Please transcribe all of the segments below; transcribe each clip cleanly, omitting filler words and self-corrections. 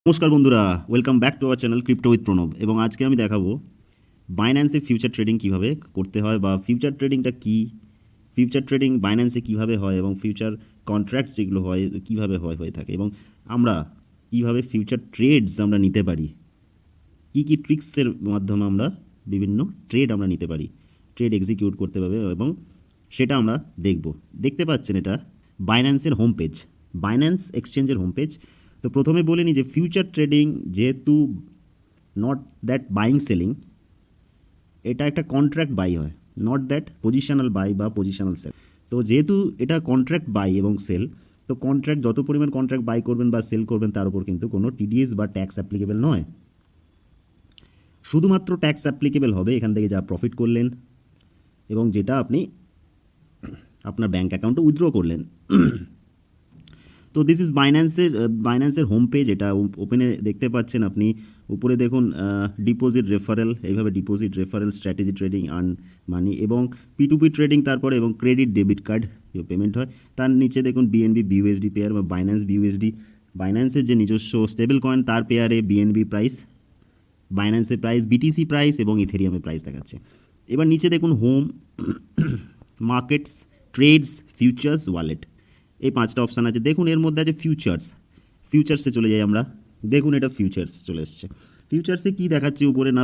নমস্কার বন্ধুরা, welcome back to our channel crypto with Pranab. এবং আজকে আমি দেখাবো বাইন্যান্সে ফিউচার ট্রেডিং কিভাবে করতে হয়, বা ফিউচার ট্রেডিংটা কী, ফিউচার ট্রেডিং বাইন্যান্সে কিভাবে হয়, এবং ফিউচার কন্ট্রাক্টস যেগুলো হয় কিভাবে হয়ে থাকে, এবং আমরা কিভাবে ফিউচার ট্রেডস আমরা নিতে পারি, কী কী ট্রিক্সের মাধ্যমে আমরা বিভিন্ন ট্রেড আমরা নিতে পারি, ট্রেড এক্সিকিউট করতে পারবে, এবং সেটা আমরা দেখব। দেখতে পাচ্ছেন এটা বাইন্যান্সের হোম পেজ, বাইন্যান্স এক্সচেঞ্জের হোম পেজ। তো প্রথমে বলে নিই যে ফিউচার ট্রেডিং যেহেতু নট দ্যাট বাইং সেলিং, এটা একটা কন্ট্রাক্ট বাই হয়, নট দ্যাট পজিশনাল বাই বা পজিশনাল সেল। তো যেহেতু এটা কন্ট্রাক্ট বাই এবং সেল, তো কন্ট্রাক্ট যত পরিমাণ কন্ট্রাক্ট বাই করবেন বা সেল করবেন তার উপর কিন্তু কোনো টিডিএস বা ট্যাক্স অ্যাপ্লিকেবল নয়। শুধুমাত্র ট্যাক্স অ্যাপ্লিকেবল হবে এখান থেকে যা প্রফিট করলেন এবং যেটা আপনি আপনার ব্যাঙ্ক অ্যাকাউন্টে উইথড্র করলেন। তো দিস ইজ বাইন্যান্সের হোম পেজ। এটা ওপেনে দেখতে পাচ্ছেন আপনি, উপরে দেখুন ডিপোজিট রেফারেল, এইভাবে deposit referral, strategy trading, earn money, এবং P2P ট্রেডিং, তারপরে এবং ক্রেডিট ডেবিট কার্ড পেমেন্ট হয়। তার নিচে দেখুন বিএনবি বিউএসডি পেয়ার বা বাইন্যান্স বিউএসডি, বাইন্যান্সের যে নিজস্ব স্টেবল কয়েন তার পেয়ারে বিএনবি প্রাইস, বাইন্যান্সের প্রাইস, বিটিসি প্রাইস এবং ইথেরিয়ামের প্রাইস দেখাচ্ছে। এবার নিচে দেখুন home, markets, trades, futures, wallet, এই পাঁচটা অপশান আছে। দেখুন এর মধ্যে আছে ফিউচার্সে চলে যাই আমরা। দেখুন এটা ফিউচার্স চলে এসছে। ফিউচার্সে কী দেখাচ্ছে উপরে না,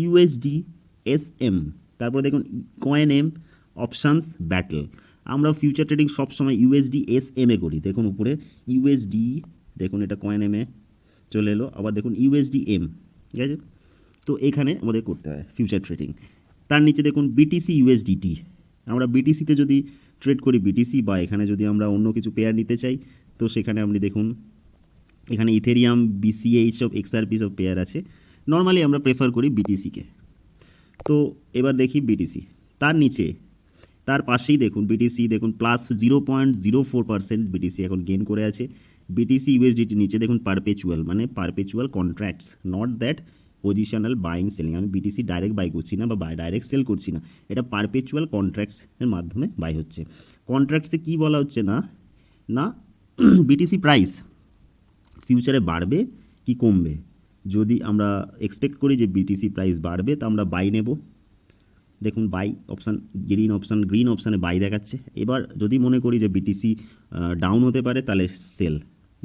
ইউএসডি এসএম, তারপর দেখুন কয়েন এম, অপশানস, ব্যাটল। আমরা ফিউচার ট্রেডিং সবসময় ইউএসডি এসএম এ করি। দেখুন উপরে ইউএসডি, দেখুন এটা কয়েন এম এ চলে এলো, আবার দেখুন ইউএসডি এম, ঠিক আছে। তো এখানে আমাদের করতে হয় ফিউচার ট্রেডিং। তার নিচে দেখুন বিটিসি ইউএসডিটি, আমরা বিটিসিতে যদি ট্রেড করি বিটিসি, বা এখানে যদি আমরা অন্য কিছু পেয়ার নিতে চাই, তো সেখানে আপনি দেখুন এখানে ইথেরিয়াম, বিসিএইচ সব এক্সআরপি সব পেয়ার আছে। নর্মালি আমরা প্রেফার করি বিটিসিকে। তো এবার দেখি বিটিসি, তার নিচে তার পাশেই দেখুন বিটিসি, দেখুন +0.04% বিটিসি এখন গেন করে আছে। বিটিসি ইউএসডিটি নিচে দেখুন পারপেচুয়াল, মানে perpetual contracts, not that positional buying selling. আমি বিটিসি ডাইরেক্ট বাই করছি না বা ডাইরেক্ট সেল করছি না, এটা পারপেচুয়াল কন্ট্রাক্টসের মাধ্যমে বাই হচ্ছে। কন্ট্রাক্টসে কী বলা হচ্ছে না, না বিটিসি প্রাইস ফিউচারে বাড়বে কি কমবে। যদি আমরা এক্সপেক্ট করি যে বিটিসি প্রাইস বাড়বে, তো আমরা বাই নেব। দেখুন বাই অপশান, গ্রিন অপশানে বাই দেখাচ্ছে। এবার যদি মনে করি যে বিটিসি ডাউন হতে পারে, তাহলে সেল,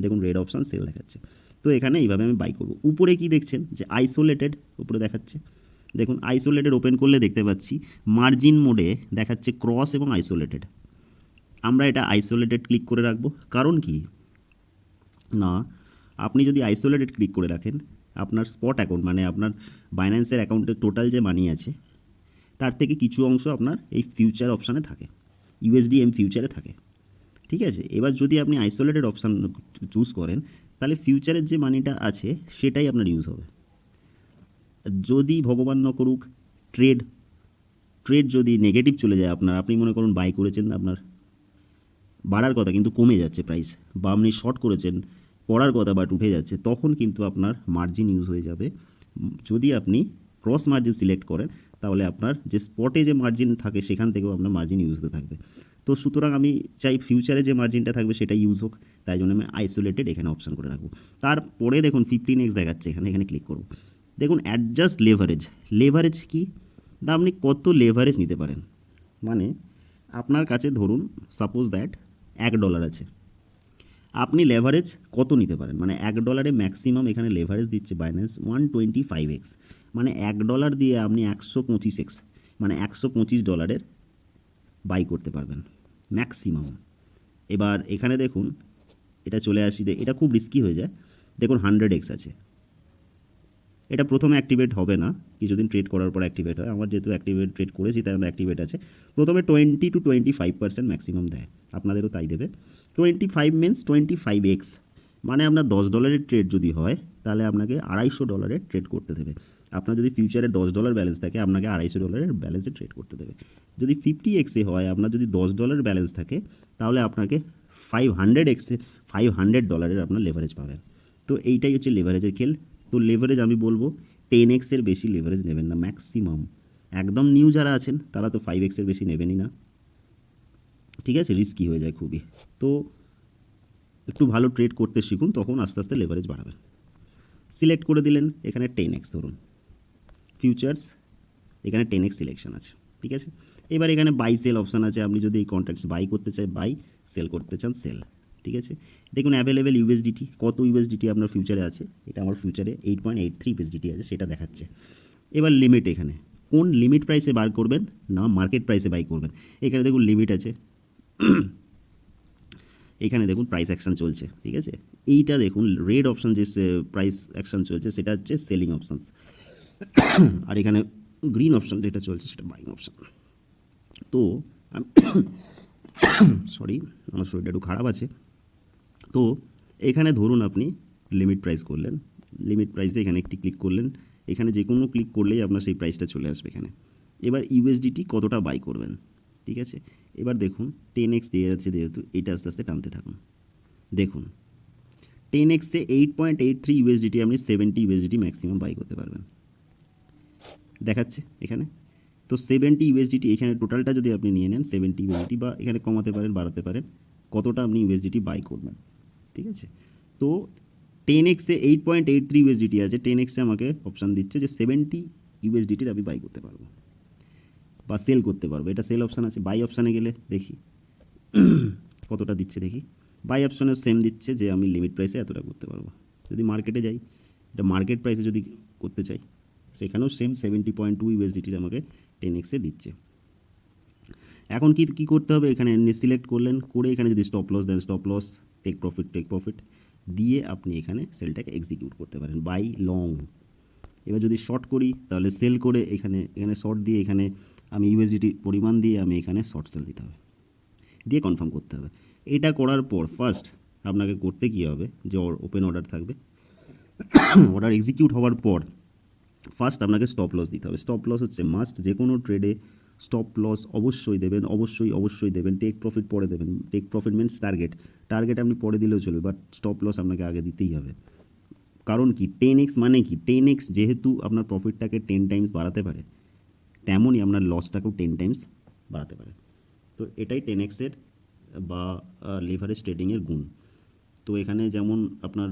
দেখুন রেড অপশান সেল দেখাচ্ছে। তো এখানে এইভাবে আমি বাই করব। উপরে কি দেখছেন যে আইসোলেটেড উপরে দেখাচ্ছে, দেখুন আইসোলেটেড ওপেন করলে দেখতে পাচ্ছি মার্জিন মোডে দেখাচ্ছে ক্রস এবং আইসোলেটেড। আমরা এটা আইসোলেটেড ক্লিক করে রাখবো। কারণ কি না, আপনি যদি আইসোলেটেড ক্লিক করে রাখেন, আপনার স্পট অ্যাকাউন্ট মানে আপনার বাইন্যান্সের অ্যাকাউন্টে টোটাল যে মানি আছে তার থেকে কিছু অংশ আপনার এই ফিউচার অপশানে থাকে, ইউএসডিএম ফিউচারে থাকে, ঠিক আছে। এবার যদি আপনি আইসোলেটেড অপশান চুজ করেন, তাহলে ফিউচারের যে মানিটা আছে সেটাই আপনার ইউজ হবে। যদি ভগবান ন করুক ট্রেড ট্রেড যদি নেগেটিভ চলে যায় আপনার, আপনি মনে করুন বাই করেছেন, আপনার বাড়ার কথা কিন্তু কমে যাচ্ছে প্রাইস, বা আপনি শর্ট করেছেন পড়ার কথা বাট উঠে যাচ্ছে, তখন কিন্তু আপনার মার্জিন ইউজ হয়ে যাবে। যদি আপনি ক্রস মার্জিন সিলেক্ট করেন, তাহলে আপনার যে স্পটে যে মার্জিন থাকে সেখান থেকেও আপনার মার্জিন ইউজ হতে থাকবে। তো সুতরাং আমি চাই ফিউচারে যে মার্জিনটা থাকবে সেটা ইউজ হোক, তাই জন্য আমি আইসোলেটেড এখানে অপশান করে রাখবো। তারপরে দেখুন 15x দেখাচ্ছে, এখানে ক্লিক করব। দেখুন অ্যাডজাস্ট লেভারেজ কি, তা আপনি কত লেভারেজ নিতে পারেন, মানে আপনার কাছে ধরুন সাপোজ দ্যাট $1 আছে, আপনি লেভারেজ কত নিতে পারেন, মানে $1 ম্যাক্সিমাম এখানে লেভারেজ দিচ্ছে বাইন্যান্স 125x, মানে $1 দিয়ে আপনি 125x, মানে $125 বাই করতে পারবেন ম্যাক্সিমাম। এবার এখানে দেখুন এটা চলে আসি, এটা খুব রিস্কি হয়ে যায়। দেখুন 100x আছে, এটা প্রথমে অ্যাক্টিভেট হবে না, কিছুদিন ট্রেড করার পর অ্যাক্টিভেট হয়। আমার যেহেতু ট্রেড করেছি তাই আমার অ্যাক্টিভেট আছে। প্রথমে 20-25% ম্যাক্সিমাম দেয়, আপনাদেরও তাই দেবে। 25 মিনস 25x, মানে আপনার $10 ট্রেড যদি হয়, তাহলে আপনাকে $250 ট্রেড করতে দেবে। আপনার যদি ফিউচারে $10 ব্যালেন্স থাকে, আপনাকে $250 ব্যালেন্সে ট্রেড করতে দেবে। যদি 50x হয়, আপনার যদি $10 ব্যালেন্স থাকে, তাহলে আপনাকে 500x $500 আপনার লেভারেজ পাবেন। তো এইটাই হচ্ছে লেভারেজের খেল। তো লেভারেজ আমি বলবো 10x এর বেশি লেভারেজ নেবেন না ম্যাক্সিমাম। একদম নিউ যারা আছেন তারা তো 5x এর বেশি নেবেনই না, ঠিক আছে, রিস্কি হয়ে যায় খুবই। তো একটু ভালো ট্রেড করতে শিখুন, তখন আস্তে আস্তে লেভারেজ বাড়াবেন। সিলেক্ট করে দিলেন, এখানে 10x ধরুন ফিউচার্স, এখানে 10x সিলেকশন আছে, ঠিক আছে। এবার এখানে বাই সেল অপশান আছে, আপনি যদি এই কন্ট্রাক্টস বাই করতে চাই বাই, সেল করতে চান সেল, ঠিক আছে। দেখুন অ্যাভেলেবেল ইউএসডিটি, কত ইউএসডিটি আপনার ফিউচারে আছে, এটা আমার ফিউচারে 8.83 ইউএসডিটি আছে, সেটা দেখাচ্ছে। এবার লিমিট, এখানে কোন লিমিট প্রাইসে বার করবেন না মার্কেট প্রাইসে বাই করবেন, এখানে দেখুন লিমিট আছে, এখানে দেখুন প্রাইস অ্যাকশন চলছে, ঠিক আছে। এইটা দেখুন রেড অপশান যে প্রাইস অ্যাকশন চলছে সেটা হচ্ছে সেলিং অপশানস, আর এখানে গ্রিন অপশান যেটা চলছে সেটা বাইং অপশান। তো সরি, আমার শরীরটা একটু খারাপ আছে। তো এখানে ধরুন আপনি লিমিট প্রাইস করলেন, লিমিট প্রাইসে এখানে একটি ক্লিক করলেন, এখানে যে কোনো ক্লিক করলেই আপনার সেই প্রাইসটা চলে আসবে এখানে। এবার ইউএসডিটি কতটা বাই করবেন, ঠিক আছে। এবার দেখুন 10x দিয়ে যাচ্ছে, যেহেতু এটা আস্তে আস্তে টানতে থাকুন, দেখুন 10xে 8.83 ইউএসডিটি আপনি 70 ইউএসডিটি ম্যাক্সিমাম বাই করতে পারবেন, দেখাচ্ছে এখানে। তো 70 ইউএসডিটি এখানে টোটালটা যদি আপনি নিয়ে নেন 70 ইউএসডিটি, বা এখানে কমাতে পারেন বাড়াতে পারেন, কতটা আপনি ইউএসডিটি বাই করবেন, ঠিক আছে। তো 10xে 8.83 ইউএসডিটি আছে, 10xে আমাকে অপশান দিচ্ছে যে 70 ইউএসডিটির আমি বাই করতে পারবো বা সেল করতে পারবো, এটা সেল অপশান আছে। বাই অপশানে গেলে দেখি কতটা দিচ্ছে, দেখি বাই অপশানে সেম দিচ্ছে যে আমি লিমিট প্রাইসে এতটা করতে পারবো। যদি মার্কেটে যাই, এটা মার্কেট প্রাইসে যদি করতে চাই সেখানেও সেম 70.2 ইউএসডিটির আমাকে 10xে দিচ্ছে। এখন কি করতে হবে, এখানে সিলেক্ট করলেন, করে এখানে যদি স্টপ লস দেন স্টপ লস, টেক প্রফিট দিয়ে আপনি এখানে সেলটাকে এক্সিকিউট করতে পারেন বাই লং। এবার যদি শর্ট করি তাহলে সেল করে এখানে শর্ট দিয়ে এখানে আমি ইউএসডিটি পরিমাণ দিয়ে আমি এখানে শর্ট সেল দিতে হবে, দিয়ে কনফার্ম করতে হবে। এটা করার পর ফার্স্ট আপনাকে করতে কী হবে, যে ওপেন অর্ডার থাকবে, অর্ডার এক্সিকিউট হওয়ার পর ফার্স্ট আপনাকে স্টপ লস দিতে হবে। স্টপ লস হচ্ছে মাস্ট, যে কোনো ট্রেডে স্টপ লস অবশ্যই দেবেন, অবশ্যই দেবেন। টেক প্রফিট পরে দেবেন, টেক প্রফিট মিনস টার্গেট আপনি পরে দিলেও চলবে, বাট স্টপ লস আপনাকে আগে দিতেই হবে। কারণ কি 10x মানে কি, 10x যেহেতু আপনার প্রফিটটাকে 10 টাইমস বাড়াতে পারে, তেমনই আপনার লসটাকেও 10 টাইমস বাড়াতে পারে। তো এটাই 10xের বা লিভারেজ ট্রেডিংয়ের গুণ। তো এখানে যেমন আপনার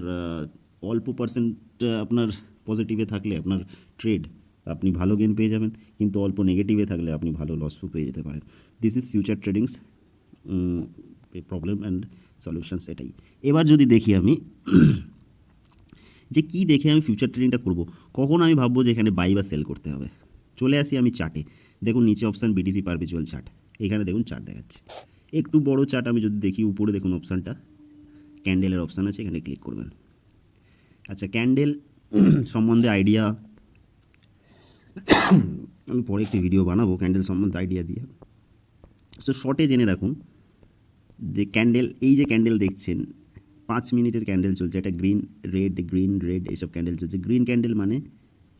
অল্প পার্সেন্ট আপনার পজিটিভে থাকলে আপনার ট্রেড আপনি ভালো গেন পেয়ে যাবেন, কিন্তু অল্প নেগেটিভে থাকলে আপনি ভালো লসও পেয়ে যেতে পারেন। This is future tradings problem and solutions, এটাই। এবার যদি দেখি আমি যে কী দেখে আমি ফিউচার ট্রেডিংটা করব, কখন আমি ভাববো যে এখানে বাই বা সেল করতে হবে। চলে আসি আমি চার্টে, দেখুন নিচে অপশান বিটিসি পারপিচুয়াল চার্ট, এখানে দেখুন চার্ট দেখাচ্ছে। একটু বড় চার্ট আমি যদি দেখি, উপরে দেখুন অপশানটা ক্যান্ডেলের অপশান আছে, এখানে ক্লিক করবেন। আচ্ছা, ক্যান্ডেল সম্বন্ধে আইডিয়া আমি পরে একটি ভিডিও বানাবো ক্যান্ডেল সম্বন্ধে আইডিয়া দিয়ে। সো শর্টে জেনে রাখুন যে ক্যান্ডেল, এই যে ক্যান্ডেল দেখছেন 5 মিনিটের ক্যান্ডেল চলছে, একটা গ্রিন রেড এইসব ক্যান্ডেল চলছে। গ্রিন ক্যান্ডেল মানে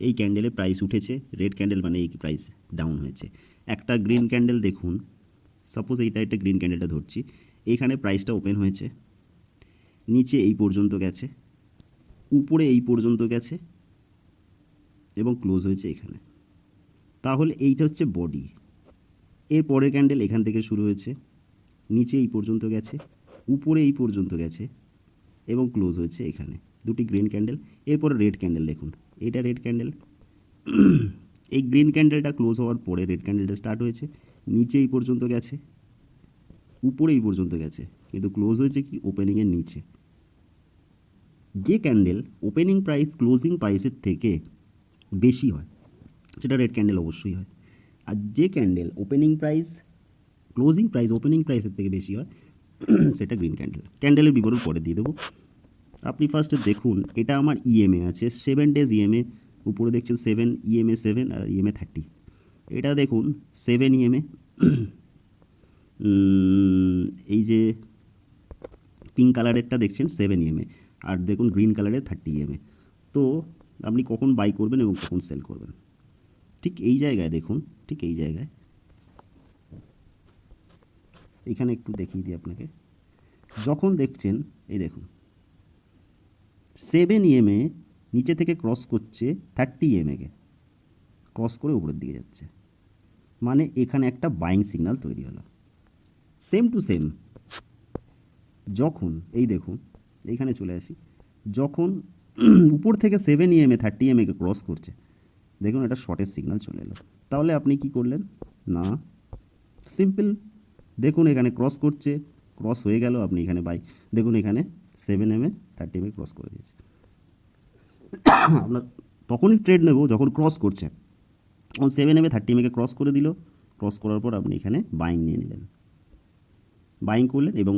এই ক্যান্ডেলে প্রাইস উঠেছে, রেড ক্যান্ডেল মানে এই প্রাইস ডাউন হয়েছে। একটা গ্রিন ক্যান্ডেল দেখুন, সাপোজ এইটা একটা গ্রিন ক্যান্ডেলটা ধরছি, এইখানে প্রাইসটা ওপেন হয়েছে, নিচে এই পর্যন্ত গেছে, উপরে এই পর্যন্ত গেছে এবং ক্লোজ হয়েছে এখানে। তাহলে এইটা হচ্ছে বডি। এর পরের ক্যান্ডেল এখান থেকে শুরু হয়েছে, নিচে এই পর্যন্ত গেছে, উপরে এই পর্যন্ত গেছে এবং ক্লোজ হয়েছে এখানে। দুটি গ্রিন ক্যান্ডেল। এরপরে রেড ক্যান্ডেল দেখুন, এটা রেড ক্যান্ডেল, এই গ্রিন ক্যান্ডেলটা ক্লোজ হওয়ার পরে রেড ক্যান্ডেলটা স্টার্ট হয়েছে, নিচে এই পর্যন্ত গেছে, উপরে এই পর্যন্ত গেছে, কিন্তু ক্লোজ হয়েছে কি ওপেনিংয়ের নিচে। যে ক্যান্ডেল ওপেনিং প্রাইস ক্লোজিং প্রাইসের থেকে বেশি হয় সেটা রেড ক্যান্ডেল অবশ্যই হয়, আর যে candle opening price closing price opening প্রাইসের থেকে বেশি হয় সেটা গ্রিন ক্যান্ডেল। ক্যান্ডেলের বিবরণ পরে দিয়ে দেবো। আপনি ফার্স্টে দেখুন, এটা আমার ইএমএ আছে 7 ডেজ ইএমএ, উপরে দেখছেন 7 ইএমএ 7 আর ইএমএ 30। এটা দেখুন 7 ইএমএ, এই যে পিঙ্ক কালারেরটা দেখছেন 7 ইএমএ, আর দেখুন গ্রিন কালারের 30 ইএমএ। তো আপনি কখন বাই করবেন এবং কখন সেল করবেন, ঠিক এই জায়গায় দেখুন, ঠিক এই জায়গায় এখানে একটু দেখিয়ে দিই আপনাকে। যখন দেখছেন এই দেখুন 7 ইএমএ নিচে থেকে ক্রস করছে 30 ইএমএকে, ক্রস করে উপরের দিকে যাচ্ছে, মানে এখানে একটা বাইং সিগন্যাল তৈরি হলো। সেম টু সেম যখন এই দেখুন এইখানে চলে আসি, যখন উপর থেকে 7 EMA 30 EMA কে ক্রস করছে, দেখুন এটা শর্টের সিগন্যাল চলে এলো। তাহলে আপনি কি করলেন না, সিম্পল, দেখুন এখানে ক্রস করছে, ক্রস হয়ে গেল, আপনি এখানে বাই, দেখুন এখানে 7 EMA 30 EMA ক্রস করে দিয়েছে। আপনার তখনই ট্রেড নেব যখন ক্রস করছে, 7 EMA 30 EMA ক্রস করে দিল, ক্রস করার পর আপনি এখানে বাইং নিয়ে নিলেন, বাইং করলেন এবং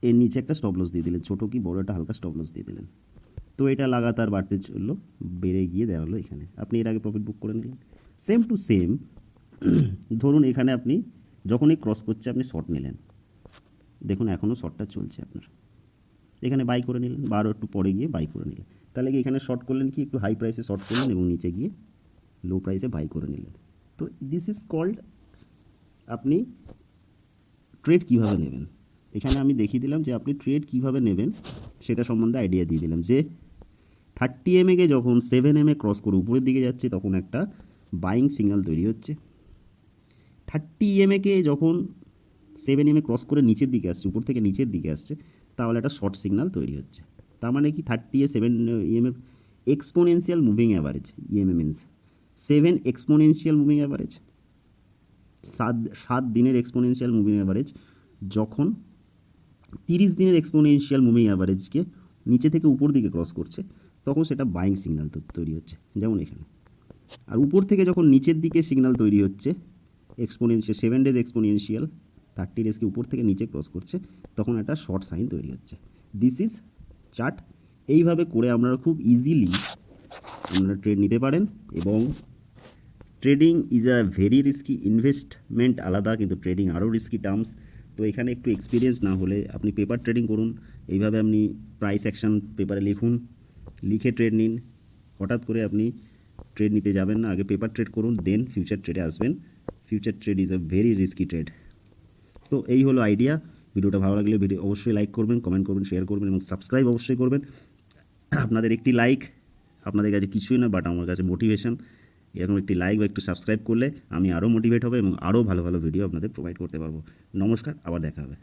এর নিচে একটা স্টপ লস দিয়ে দিলেন, ছোটো কি বড় একটা হালকা স্টপ লস দিয়ে দিলেন। তো এটা লাগাতার বাড়তে চললো, বেড়ে গিয়ে দাঁড়ালো এখানে, আপনি এর আগে প্রফিট বুক করে নিলেন। সেম টু সেম ধরুন এখানে আপনি যখনই ক্রস করছে আপনি শর্ট নিলেন, দেখুন এখনও শর্টটা চলছে আপনার, এখানে বাই করে নিলেন বা আরও একটু পরে গিয়ে বাই করে নিলেন। তাহলে কি এখানে শর্ট করলেন কি একটু হাই প্রাইসে শর্ট করলেন এবং নিচে গিয়ে লো প্রাইসে বাই করে নিলেন। তো দিস ইজ কল্ড আপনি ট্রেড কীভাবে নেবেন। এখানে আমি দেখিয়ে দিলাম যে আপনি ট্রেড কীভাবে নেবেন সেটা সম্বন্ধে আইডিয়া দিয়ে দিলাম, যে 30 EMA কে যখন 7 EMA ক্রস করে উপরের দিকে যাচ্ছে তখন একটা বাইং সিগন্যাল তৈরি হচ্ছে। 30 EMA কে যখন 7 EMA ক্রস করে নিচের দিকে আসছে, উপর থেকে নিচের দিকে আসছে, তাহলে একটা শর্ট সিগন্যাল তৈরি হচ্ছে। তার মানে কি 7 EMA exponential moving average, EMA means 7 exponential moving average, 7 দিনের এক্সপোনেনশিয়াল মুভিং অ্যাভারেজ যখন 30 দিনের এক্সপোনেনশিয়াল মুভিং অ্যাভারেজকে নিচে থেকে উপর দিকে ক্রস করছে, তখন সেটা বাইং সিগন্যাল তৈরি হচ্ছে, যেমন এখানে। আর উপর থেকে যখন নিচের দিকে সিগন্যাল তৈরি হচ্ছে এক্সপোনেনশিয়াল 7 ডেজ এক্সপোনেনশিয়াল 30 ডেজকে উপর থেকে নিচে ক্রস করছে, তখন একটা শর্ট সাইন তৈরি হচ্ছে। This is chart. এইভাবে করে আপনারা খুব ইজিলি আপনারা ট্রেড নিতে পারেন। এবং trading is a very risky investment আলাদা, কিন্তু ট্রেডিং আরও রিস্কি টার্মস। তো এখানে একটু এক্সপিরিয়েন্স না হলে আপনি পেপার ট্রেডিং করুন, এইভাবে আপনি প্রাইস অ্যাকশন পেপারে লিখুন, লিখে ট্রেড নিন। হঠাৎ করে আপনি ট্রেড নিতে যাবেন না, আগে পেপার ট্রেড করুন, দেন ফিউচার ট্রেডে আসবেন। Future trade is a very risky trade. তো এই হলো আইডিয়া। ভিডিওটা ভালো লাগলে ভিডিও অবশ্যই লাইক করবেন, কমেন্ট করবেন, শেয়ার করবেন এবং সাবস্ক্রাইব অবশ্যই করবেন। আপনাদের একটি লাইক আপনাদের কাছে কিছুই না, বাট আমার কাছে মোটিভেশন। এরকম একটি লাইক বা একটু সাবস্ক্রাইব করলে আমি আরও মোটিভেট হব এবং আরও ভালো ভালো ভিডিও আপনাদের প্রোভাইড করতে পারবো। নমস্কার, আবার দেখা হবে।